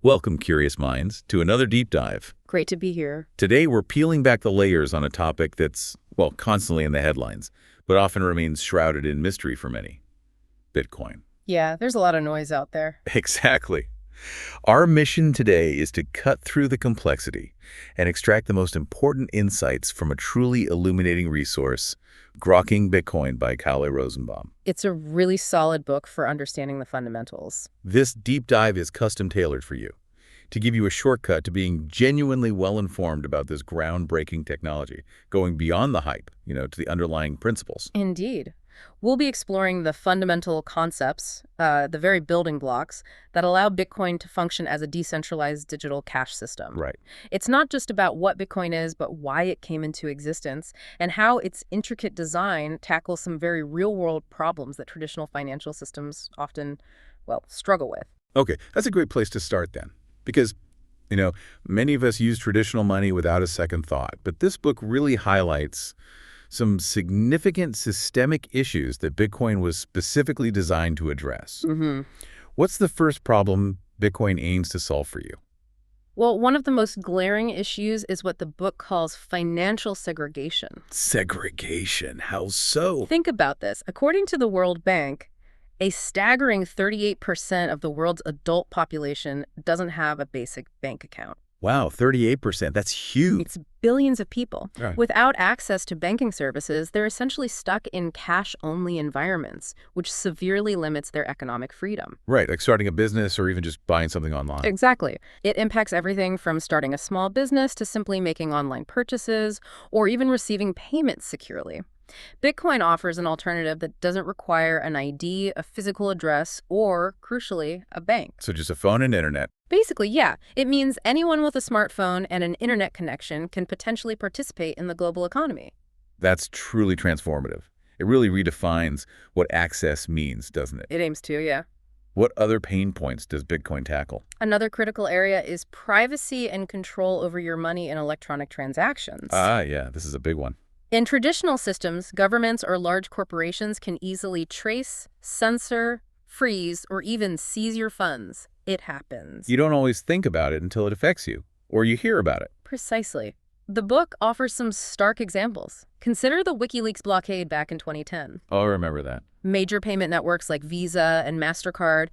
Welcome, curious minds, to another deep dive. Great to be here. Today, we're peeling back the layers on a topic that's, well, constantly in the headlines, but often remains shrouded in mystery for many. Bitcoin. Yeah, there's a lot of noise out there. Exactly. Our mission today is to cut through the complexity and extract the most important insights from a truly illuminating resource, Grokking Bitcoin by Kalle Rosenbaum. It's a really solid book for understanding the fundamentals. This deep dive is custom-tailored for you, to give you a shortcut to being genuinely well-informed about this groundbreaking technology, going beyond the hype, to the underlying principles. Indeed. We'll be exploring the fundamental concepts, the very building blocks, that allow Bitcoin to function as a decentralized digital cash system. Right. It's not just about what Bitcoin is, but why it came into existence, and how its intricate design tackles some very real-world problems that traditional financial systems often, struggle with. Okay, that's a great place to start then. Because, many of us use traditional money without a second thought, but this book really highlights some significant systemic issues that Bitcoin was specifically designed to address. What's the first problem Bitcoin aims to solve for you? Well, one of the most glaring issues is what the book calls financial segregation. Segregation? How so? Think about this. According to the World Bank, a staggering 38% of the world's adult population doesn't have a basic bank account. Wow, 38%. That's huge. It's billions of people. Right. Without access to banking services, they're essentially stuck in cash-only environments, which severely limits their economic freedom. Right, like starting a business or even just buying something online. Exactly. It impacts everything from starting a small business to simply making online purchases or even receiving payments securely. Bitcoin offers an alternative that doesn't require an ID, a physical address, or, crucially, a bank. So just a phone and internet. Basically, yeah. It means anyone with a smartphone and an internet connection can potentially participate in the global economy. That's truly transformative. It really redefines what access means, doesn't it? It aims to, yeah. What other pain points does Bitcoin tackle? Another critical area is privacy and control over your money in electronic transactions. Ah, yeah, this is a big one. In traditional systems, governments or large corporations can easily trace, censor, freeze, or even seize your funds. It happens. You don't always think about it until it affects you, or you hear about it. Precisely. The book offers some stark examples. Consider the WikiLeaks blockade back in 2010. Oh, I remember that. Major payment networks like Visa and MasterCard,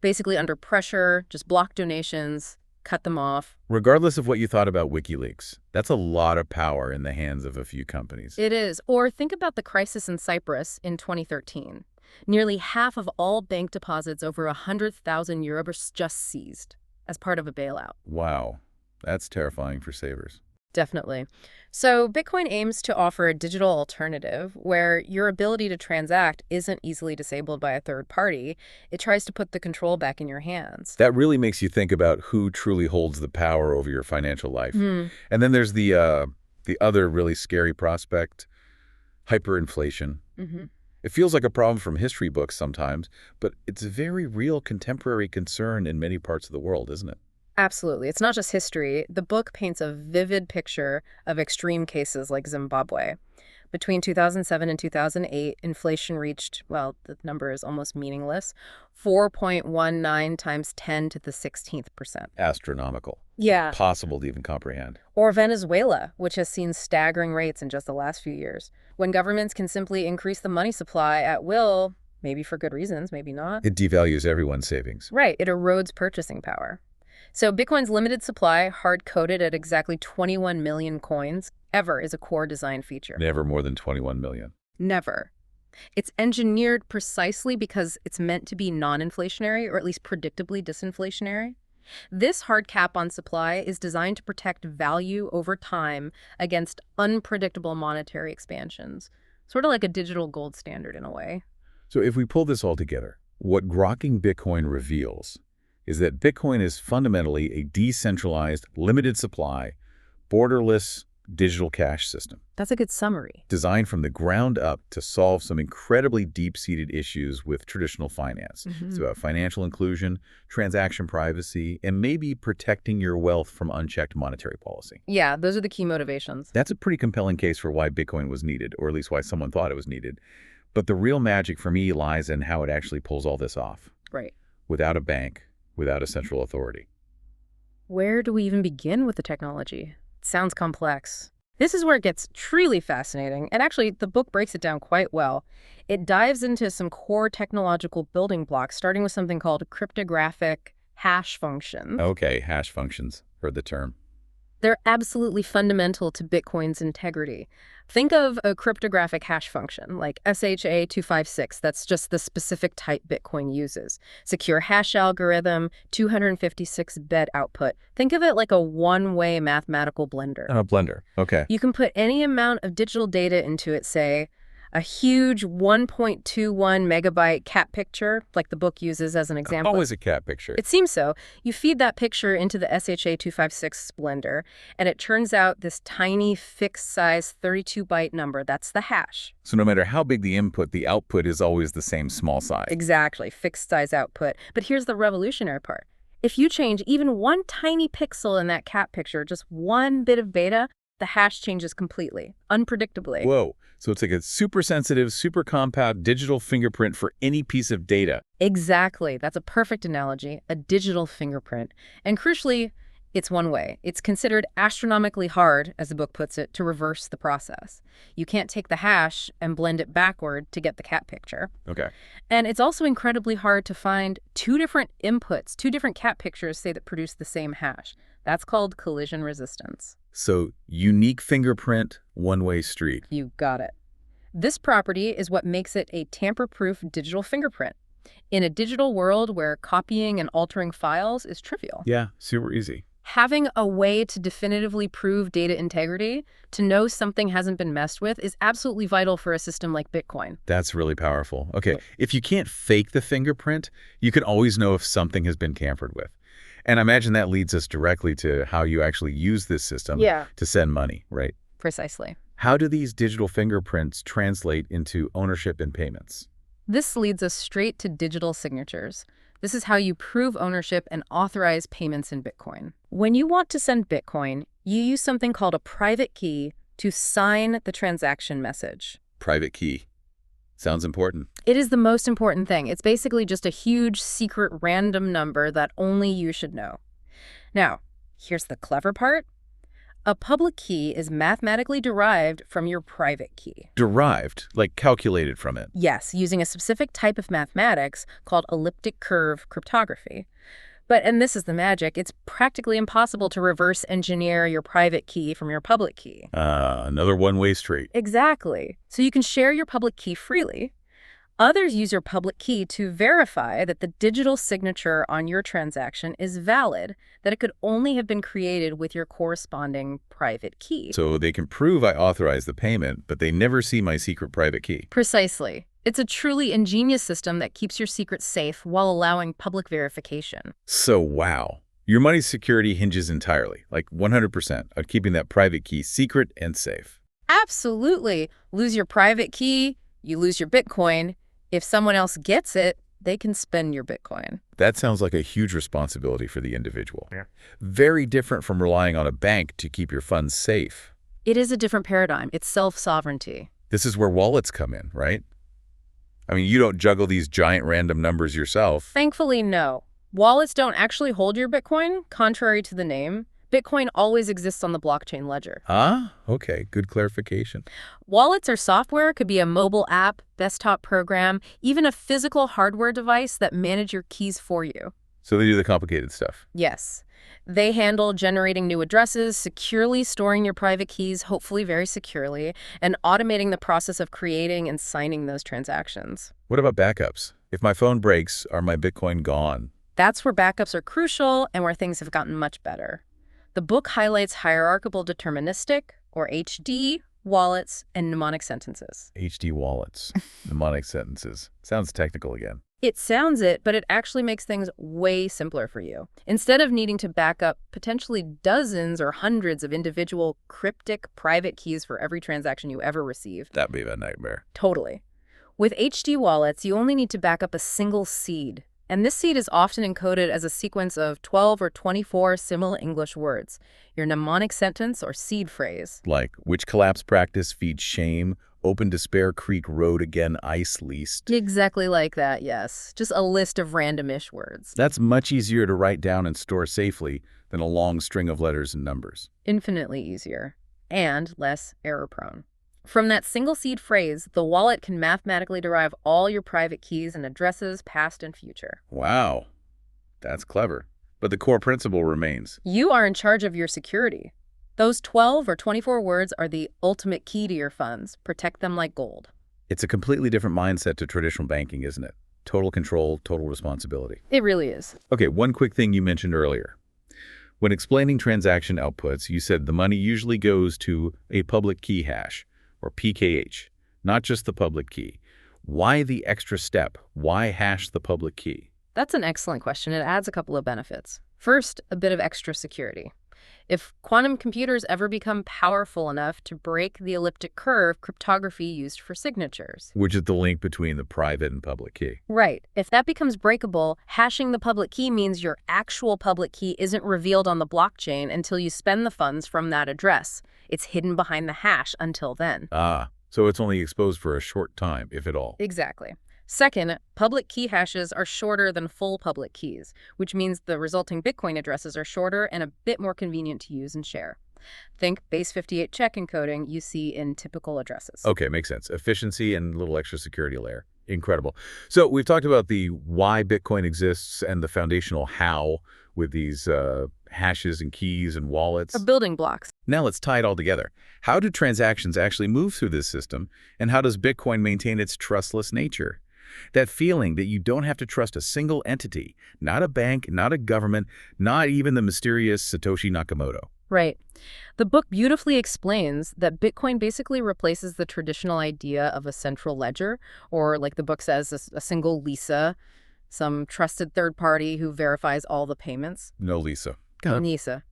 basically under pressure, just blocked donations, cut them off. Regardless of what you thought about WikiLeaks, that's a lot of power in the hands of a few companies. It is. Or think about the crisis in Cyprus in 2013. Nearly half of all bank deposits over €100,000 were just seized as part of a bailout. Wow, that's terrifying for savers. Definitely. So Bitcoin aims to offer a digital alternative where your ability to transact isn't easily disabled by a third party. It tries to put the control back in your hands. That really makes you think about who truly holds the power over your financial life. And then there's the other really scary prospect, hyperinflation. It feels like a problem from history books sometimes, but it's a very real contemporary concern in many parts of the world, isn't it? Absolutely. It's not just history. The book paints a vivid picture of extreme cases like Zimbabwe. Between 2007 and 2008, inflation reached, the number is almost meaningless, 4.19 times 10 to the 16th percent. Astronomical. Yeah. Possible to even comprehend. Or Venezuela, which has seen staggering rates in just the last few years. When governments can simply increase the money supply at will, maybe for good reasons, maybe not. It devalues everyone's savings. Right. It erodes purchasing power. So Bitcoin's limited supply, hard-coded at exactly 21 million coins, ever is a core design feature. Never more than 21 million. Never. It's engineered precisely because it's meant to be non-inflationary, or at least predictably disinflationary. This hard cap on supply is designed to protect value over time against unpredictable monetary expansions, sort of like a digital gold standard in a way. So if we pull this all together, what Grokking Bitcoin reveals is that Bitcoin is fundamentally a decentralized, limited supply, borderless digital cash system. That's a good summary. Designed from the ground up to solve some incredibly deep-seated issues with traditional finance. It's about financial inclusion, transaction privacy, and maybe protecting your wealth from unchecked monetary policy. Yeah, those are the key motivations. That's a pretty compelling case for why Bitcoin was needed, or at least why someone thought it was needed. But the real magic for me lies in how it actually pulls all this off. Right. Without a bank, without a central authority. Where do we even begin with the technology? It sounds complex. This is where it gets truly fascinating, and actually, the book breaks it down quite well. It dives into some core technological building blocks, starting with something called cryptographic hash functions. Okay, hash functions. Heard the term. They're absolutely fundamental to Bitcoin's integrity. Think of a cryptographic hash function like SHA-256. That's just the specific type Bitcoin uses. Secure hash algorithm, 256-bit output. Think of it like a one-way mathematical blender. A blender. Okay. You can put any amount of digital data into it, say a huge 1.21 megabyte cat picture, like the book uses as an example. Always a cat picture. It seems so. You feed that picture into the SHA-256 blender, and it turns out this tiny fixed-size 32-byte number. That's the hash. So no matter how big the input, the output is always the same small size. Exactly, fixed-size output. But here's the revolutionary part. If you change even one tiny pixel in that cat picture, just one bit of beta, the hash changes completely, unpredictably. Whoa. So it's like a super sensitive, super compact digital fingerprint for any piece of data. Exactly. That's a perfect analogy, a digital fingerprint. And crucially, it's one way. It's considered astronomically hard, as the book puts it, to reverse the process. You can't take the hash and blend it backward to get the cat picture. Okay. And it's also incredibly hard to find two different inputs, two different cat pictures, say, that produce the same hash. That's called collision resistance. So unique fingerprint, one-way street. You got it. This property is what makes it a tamper-proof digital fingerprint in a digital world where copying and altering files is trivial. Yeah, super easy. Having a way to definitively prove data integrity, to know something hasn't been messed with, is absolutely vital for a system like Bitcoin. That's really powerful. Okay, if you can't fake the fingerprint, you can always know if something has been tampered with. And I imagine that leads us directly to how you actually use this system to send money, right? Precisely. How do these digital fingerprints translate into ownership and payments? This leads us straight to digital signatures. This is how you prove ownership and authorize payments in Bitcoin. When you want to send Bitcoin, you use something called a private key to sign the transaction message. Private key. Sounds important. It is the most important thing. It's basically just a huge, secret, random number that only you should know. Now, here's the clever part. A public key is mathematically derived from your private key. Derived, like calculated from it. Yes, using a specific type of mathematics called elliptic curve cryptography. And this is the magic, it's practically impossible to reverse engineer your private key from your public key. Another one-way street. Exactly. So you can share your public key freely. Others use your public key to verify that the digital signature on your transaction is valid, that it could only have been created with your corresponding private key. So they can prove I authorized the payment, but they never see my secret private key. Precisely. It's a truly ingenious system that keeps your secrets safe while allowing public verification. So, wow. Your money's security hinges entirely, like 100%, on keeping that private key secret and safe. Absolutely. Lose your private key, you lose your Bitcoin. If someone else gets it, they can spend your Bitcoin. That sounds like a huge responsibility for the individual. Yeah. Very different from relying on a bank to keep your funds safe. It is a different paradigm. It's self-sovereignty. This is where wallets come in, right? I mean, you don't juggle these giant random numbers yourself. Thankfully, no. Wallets don't actually hold your Bitcoin, contrary to the name. Bitcoin always exists on the blockchain ledger. Ah, okay. Good clarification. Wallets are software, could be a mobile app, desktop program, even a physical hardware device that manage your keys for you. So they do the complicated stuff. Yes. They handle generating new addresses, securely storing your private keys, hopefully very securely, and automating the process of creating and signing those transactions. What about backups? If my phone breaks, are my Bitcoin gone? That's where backups are crucial and where things have gotten much better. The book highlights hierarchical deterministic, or HD, wallets, and mnemonic sentences. HD wallets, mnemonic sentences. Sounds technical again. It sounds it, but it actually makes things way simpler for you. Instead of needing to back up potentially dozens or hundreds of individual cryptic private keys for every transaction you ever receive. That'd be a nightmare. Totally. With HD wallets, you only need to back up a single seed. And this seed is often encoded as a sequence of 12 or 24 similar English words, your mnemonic sentence or seed phrase. Like, which collapse practice feeds shame open despair creek road again ice least. Exactly like that, yes. Just a list of randomish words. That's much easier to write down and store safely than a long string of letters and numbers. Infinitely easier. And less error-prone. From that single seed phrase, the wallet can mathematically derive all your private keys and addresses, past and future. Wow, that's clever. But the core principle remains. You are in charge of your security. Those 12 or 24 words are the ultimate key to your funds. Protect them like gold. It's a completely different mindset to traditional banking, isn't it? Total control, total responsibility. It really is. Okay, one quick thing you mentioned earlier. When explaining transaction outputs, you said the money usually goes to a public key hash, or PKH, not just the public key. Why the extra step? Why hash the public key? That's an excellent question. It adds a couple of benefits. First, a bit of extra security. If quantum computers ever become powerful enough to break the elliptic curve cryptography used for signatures. Which is the link between the private and public key. Right. If that becomes breakable, hashing the public key means your actual public key isn't revealed on the blockchain until you spend the funds from that address. It's hidden behind the hash until then. Ah, so it's only exposed for a short time, if at all. Exactly. Second, public key hashes are shorter than full public keys, which means the resulting Bitcoin addresses are shorter and a bit more convenient to use and share. Think base 58 check encoding you see in typical addresses. Okay, makes sense. Efficiency and a little extra security layer. Incredible. So we've talked about the why Bitcoin exists and the foundational how with these hashes and keys and wallets. Building blocks. Now let's tie it all together. How do transactions actually move through this system, and how does Bitcoin maintain its trustless nature? That feeling that you don't have to trust a single entity, not a bank, not a government, not even the mysterious Satoshi Nakamoto. Right. The book beautifully explains that Bitcoin basically replaces the traditional idea of a central ledger, or like the book says, a single Lisa, some trusted third party who verifies all the payments. No, Lisa. Nisa.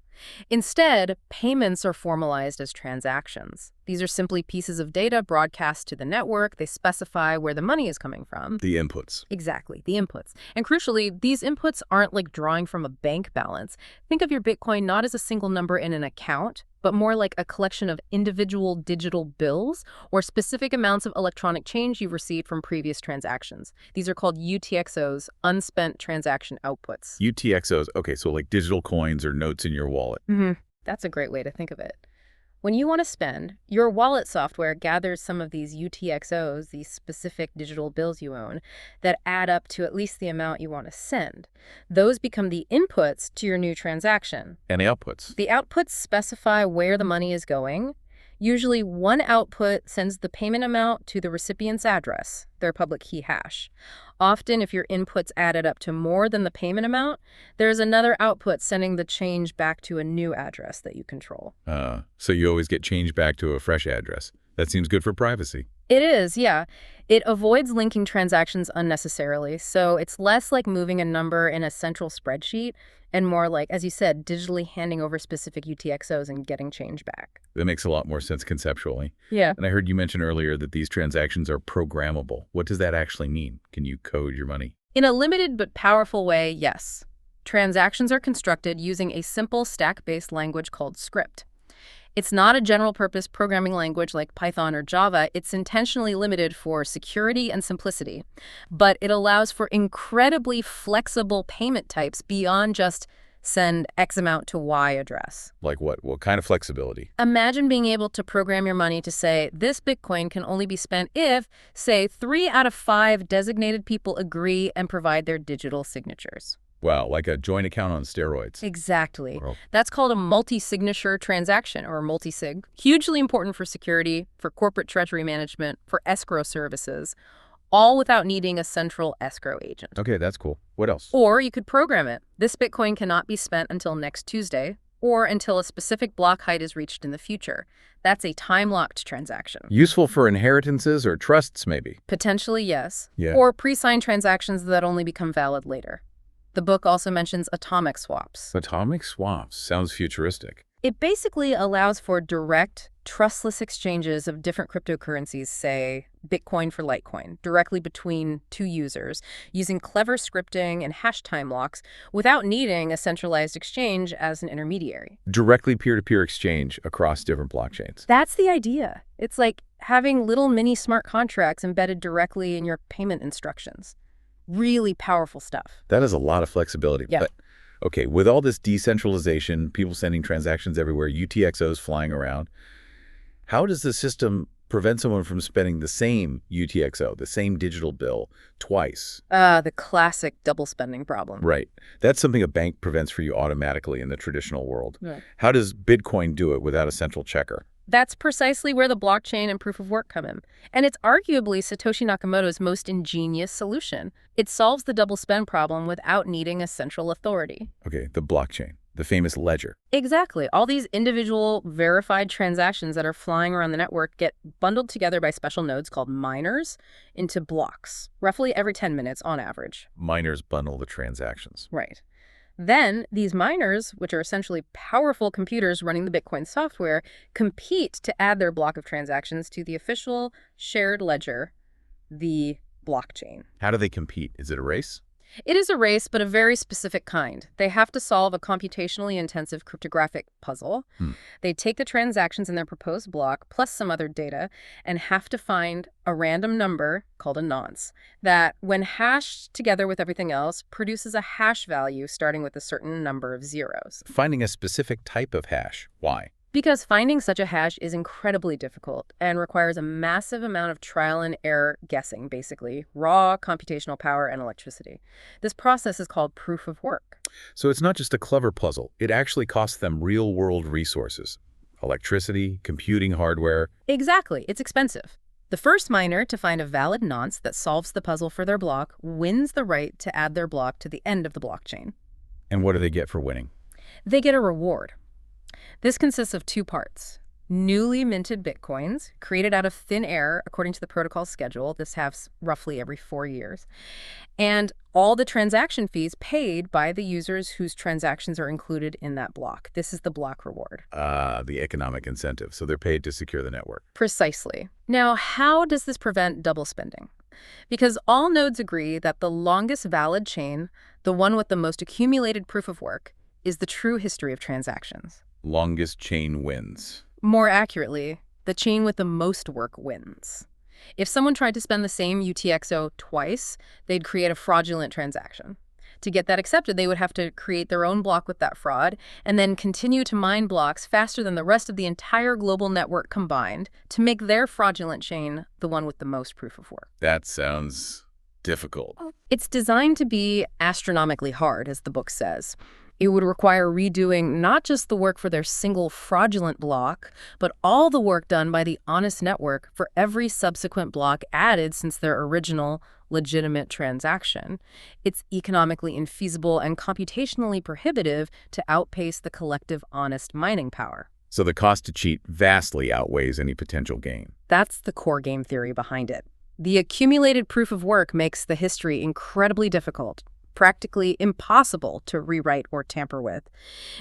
Instead, payments are formalized as transactions. These are simply pieces of data broadcast to the network. They specify where the money is coming from. The inputs. Exactly, the inputs. And crucially, these inputs aren't like drawing from a bank balance. Think of your Bitcoin not as a single number in an account, but more like a collection of individual digital bills or specific amounts of electronic change you've received from previous transactions. These are called UTXOs, unspent transaction outputs. UTXOs, okay, so like digital coins or notes in your wallet. That's a great way to think of it. When you want to spend, your wallet software gathers some of these UTXOs, these specific digital bills you own, that add up to at least the amount you want to send. Those become the inputs to your new transaction. And the outputs. The outputs specify where the money is going. Usually one output sends the payment amount to the recipient's address, their public key hash. Often, if your inputs added up to more than the payment amount, there's another output sending the change back to a new address that you control. So you always get change back to a fresh address. That seems good for privacy. It is, yeah. It avoids linking transactions unnecessarily, so it's less like moving a number in a central spreadsheet and more like, as you said, digitally handing over specific UTXOs and getting change back. That makes a lot more sense conceptually. Yeah. And I heard you mention earlier that these transactions are programmable. What does that actually mean? Can you code your money? In a limited but powerful way, yes. Transactions are constructed using a simple stack-based language called script. It's not a general-purpose programming language like Python or Java. It's intentionally limited for security and simplicity. But it allows for incredibly flexible payment types beyond just send X amount to Y address. Like what? What kind of flexibility? Imagine being able to program your money to say, this Bitcoin can only be spent if, say, 3 out of 5 designated people agree and provide their digital signatures. Wow, like a joint account on steroids. Exactly. Wow. That's called a multi-signature transaction, or multi-sig. Hugely important for security, for corporate treasury management, for escrow services, all without needing a central escrow agent. Okay, that's cool. What else? Or you could program it. This Bitcoin cannot be spent until next Tuesday, or until a specific block height is reached in the future. That's a time-locked transaction. Useful for inheritances or trusts, maybe? Potentially, yes. Yeah. Or pre-signed transactions that only become valid later. The book also mentions atomic swaps. Atomic swaps. Sounds futuristic. It basically allows for direct, trustless exchanges of different cryptocurrencies, say Bitcoin for Litecoin, directly between two users, using clever scripting and hash time locks without needing a centralized exchange as an intermediary. Directly peer-to-peer exchange across different blockchains. That's the idea. It's like having little mini smart contracts embedded directly in your payment instructions. Really powerful stuff. That is a lot of flexibility. Yeah. But, okay, with all this decentralization, people sending transactions everywhere, UTXOs flying around, how does the system prevent someone from spending the same UTXO, the same digital bill, twice? The classic double spending problem. Right. That's something a bank prevents for you automatically in the traditional world. Right. How does Bitcoin do it without a central checker? That's precisely where the blockchain and proof of work come in. And it's arguably Satoshi Nakamoto's most ingenious solution. It solves the double spend problem without needing a central authority. Okay, the blockchain, the famous ledger. Exactly. All these individual verified transactions that are flying around the network get bundled together by special nodes called miners into blocks, roughly every 10 minutes on average. Miners bundle the transactions. Right. Then these miners, which are essentially powerful computers running the Bitcoin software, compete to add their block of transactions to the official shared ledger, the blockchain. How do they compete? Is it a race? It is a race, but a very specific kind. They have to solve a computationally intensive cryptographic puzzle. They take the transactions in their proposed block, plus some other data, and have to find a random number, called a nonce, that, when hashed together with everything else, produces a hash value starting with a certain number of zeros. Finding a specific type of hash. Why? Because finding such a hash is incredibly difficult and requires a massive amount of trial and error guessing, basically, raw computational power and electricity. This process is called proof of work. So it's not just a clever puzzle. It actually costs them real-world resources. Electricity, computing hardware. Exactly. It's expensive. The first miner to find a valid nonce that solves the puzzle for their block wins the right to add their block to the end of the blockchain. And what do they get for winning? They get a reward. This consists of two parts. Newly minted Bitcoins, created out of thin air according to the protocol schedule. This happens roughly every 4 years. And all the transaction fees paid by the users whose transactions are included in that block. This is the block reward. The economic incentive. So they're paid to secure the network. Precisely. Now, how does this prevent double spending? Because all nodes agree that the longest valid chain, the one with the most accumulated proof of work, is the true history of transactions. Longest chain wins. More accurately, the chain with the most work wins. If someone tried to spend the same UTXO twice, they'd create a fraudulent transaction. To get that accepted, they would have to create their own block with that fraud and then continue to mine blocks faster than the rest of the entire global network combined to make their fraudulent chain the one with the most proof of work. That sounds difficult. It's designed to be astronomically hard, as the book says. It would require redoing not just the work for their single fraudulent block, but all the work done by the honest network for every subsequent block added since their original legitimate transaction. It's economically infeasible and computationally prohibitive to outpace the collective honest mining power. So the cost to cheat vastly outweighs any potential gain. That's the core game theory behind it. The accumulated proof of work makes the history incredibly difficult, practically impossible to rewrite or tamper with.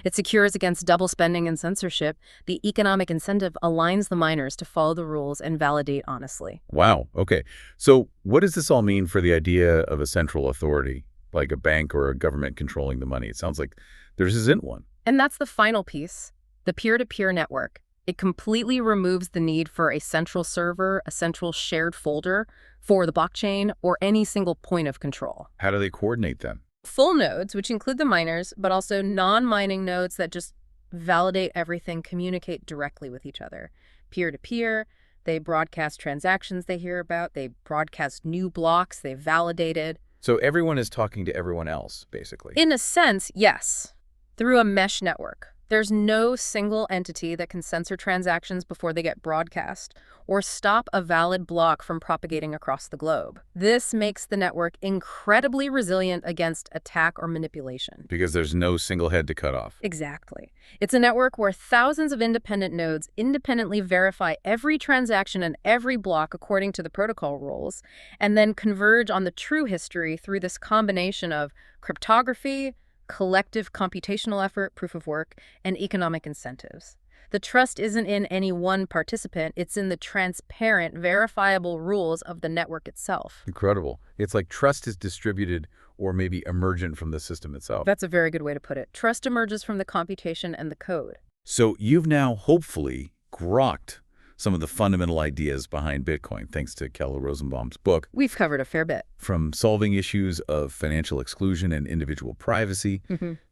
It secures against double spending and censorship. The economic incentive aligns the miners to follow the rules and validate honestly. Wow. Okay. So what does this all mean for the idea of a central authority, like a bank or a government controlling the money? It sounds like there isn't one. And that's the final piece, the peer-to-peer network. It completely removes the need for a central server, a central shared folder for the blockchain, or any single point of control. How do they coordinate then? Full nodes, which include the miners, but also non-mining nodes that just validate everything, communicate directly with each other. Peer-to-peer, they broadcast transactions they hear about, they broadcast new blocks they've validated. So everyone is talking to everyone else, basically. In a sense, yes, through a mesh network. There's no single entity that can censor transactions before they get broadcast or stop a valid block from propagating across the globe. This makes the network incredibly resilient against attack or manipulation. Because there's no single head to cut off. Exactly. It's a network where thousands of independent nodes independently verify every transaction and every block according to the protocol rules, and then converge on the true history through this combination of cryptography, collective computational effort, proof of work, and economic incentives. The trust isn't in any one participant, it's in the transparent, verifiable rules of the network itself. Incredible. It's like trust is distributed or maybe emergent from the system itself. That's a very good way to put it. Trust emerges from the computation and the code. So you've now hopefully grokked some of the fundamental ideas behind Bitcoin, thanks to Kalle Rosenbaum's book, We've covered a fair bit. from solving issues of financial exclusion and individual privacy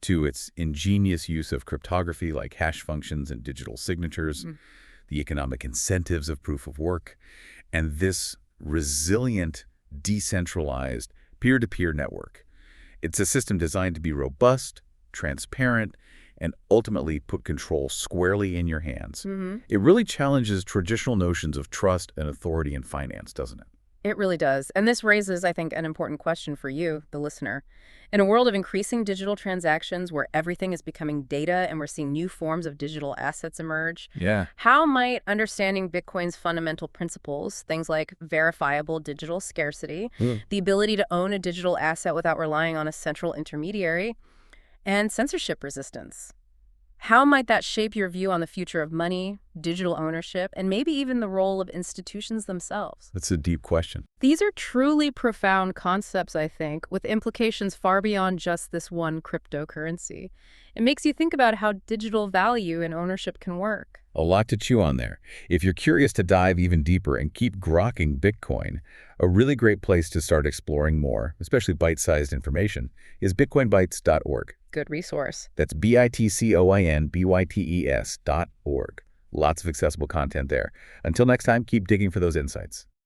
to its ingenious use of cryptography like hash functions and digital signatures, the economic incentives of proof of work, and this resilient, decentralized, peer-to-peer network. It's a system designed to be robust, transparent, and ultimately put control squarely in your hands. It really challenges traditional notions of trust and authority in finance, doesn't it? It really does. And this raises, I think, an important question for you, the listener. In a world of increasing digital transactions where everything is becoming data and we're seeing new forms of digital assets emerge, Yeah. how might understanding Bitcoin's fundamental principles, things like verifiable digital scarcity, the ability to own a digital asset without relying on a central intermediary, and censorship resistance, how might that shape your view on the future of money, digital ownership, and maybe even the role of institutions themselves? That's a deep question. These are truly profound concepts, I think, with implications far beyond just this one cryptocurrency. It makes you think about how digital value and ownership can work. A lot to chew on there. If you're curious to dive even deeper and keep grokking Bitcoin, a really great place to start exploring more, especially bite-sized information, is bitcoinbytes.org. Good resource. That's bitcoinbytes.org. Lots of accessible content there. Until next time, keep digging for those insights.